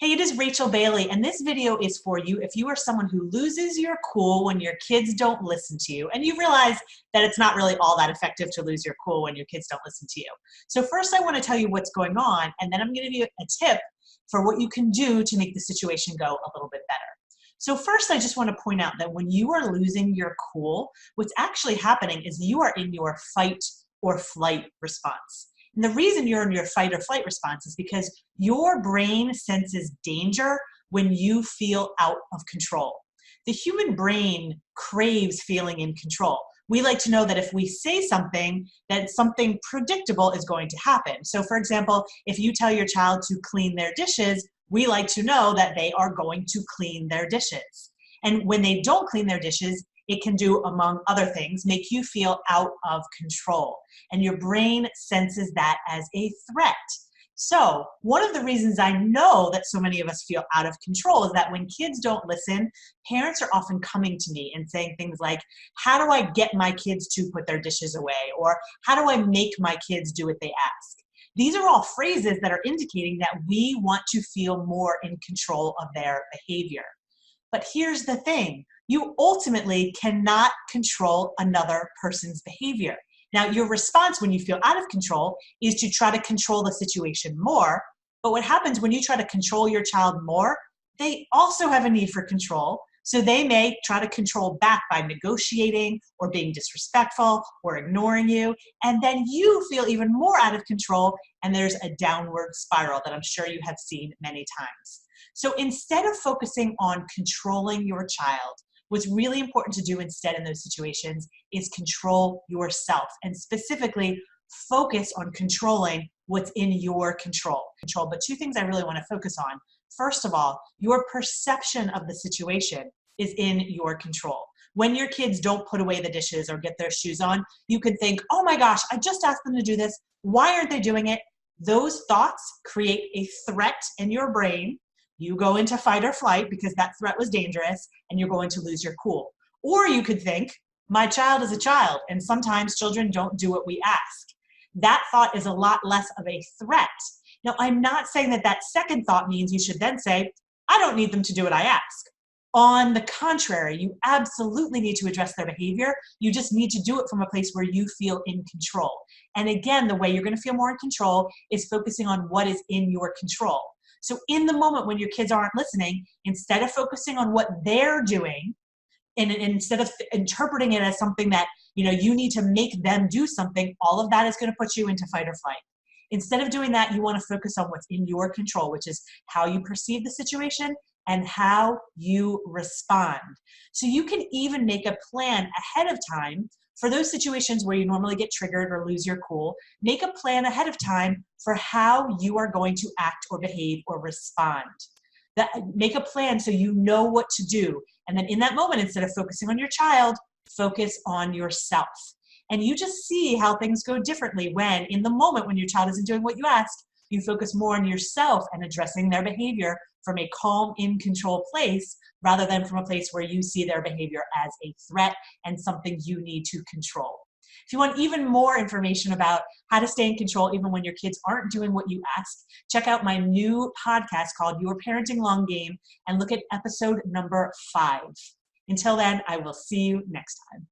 Hey, it is Rachel Bailey, and this video is for you if you are someone who loses your cool when your kids don't listen to you, and you realize that it's not really all that effective to lose your cool when your kids don't listen to you. So first I want to tell you what's going on, and then I'm going to give you a tip for what you can do to make the situation go a little bit better. So first, I just want to point out that when you are losing your cool, what's actually happening is you are in your fight or flight response. And the reason you're in your fight or flight response is because your brain senses danger when you feel out of control. The human brain craves feeling in control. We like to know that if we say something, that something predictable is going to happen. So for example, if you tell your child to clean their dishes, we like to know that they are going to clean their dishes. And when they don't clean their dishes, it can do, among other things, make you feel out of control. And your brain senses that as a threat. So one of the reasons I know that so many of us feel out of control is that when kids don't listen, parents are often coming to me and saying things like, how do I get my kids to put their dishes away? Or how do I make my kids do what they ask? These are all phrases that are indicating that we want to feel more in control of their behavior. But here's the thing, you ultimately cannot control another person's behavior. Now, your response when you feel out of control is to try to control the situation more. But what happens when you try to control your child more, they also have a need for control. So they may try to control back by negotiating or being disrespectful or ignoring you. And then you feel even more out of control, and there's a downward spiral that I'm sure you have seen many times. So instead of focusing on controlling your child, what's really important to do instead in those situations is control yourself, and specifically focus on controlling what's in your control. But two things I really want to focus on. First of all, your perception of the situation is in your control. When your kids don't put away the dishes or get their shoes on, you could think, oh my gosh, I just asked them to do this. Why aren't they doing it? Those thoughts create a threat in your brain. You go into fight or flight because that threat was dangerous and you're going to lose your cool. Or you could think, my child is a child and sometimes children don't do what we ask. That thought is a lot less of a threat. Now, I'm not saying that that second thought means you should then say, I don't need them to do what I ask. On the contrary, you absolutely need to address their behavior. You just need to do it from a place where you feel in control. And again, the way you're going to feel more in control is focusing on what is in your control. So in the moment when your kids aren't listening, instead of focusing on what they're doing, and instead of interpreting it as something that you need to make them do something, all of that is going to put you into fight or flight. Instead of doing that, you want to focus on what's in your control, which is how you perceive the situation and how you respond. So you can even make a plan ahead of time for those situations where you normally get triggered or lose your cool. Make a plan ahead of time for how you are going to act or behave or respond. Make a plan so you know what to do. And then in that moment, instead of focusing on your child, focus on yourself. And you just see how things go differently when, in the moment when your child isn't doing what you ask, you focus more on yourself and addressing their behavior from a calm, in control place, rather than from a place where you see their behavior as a threat and something you need to control. If you want even more information about how to stay in control even when your kids aren't doing what you ask, check out my new podcast called Your Parenting Long Game and look at episode number 5. Until then, I will see you next time.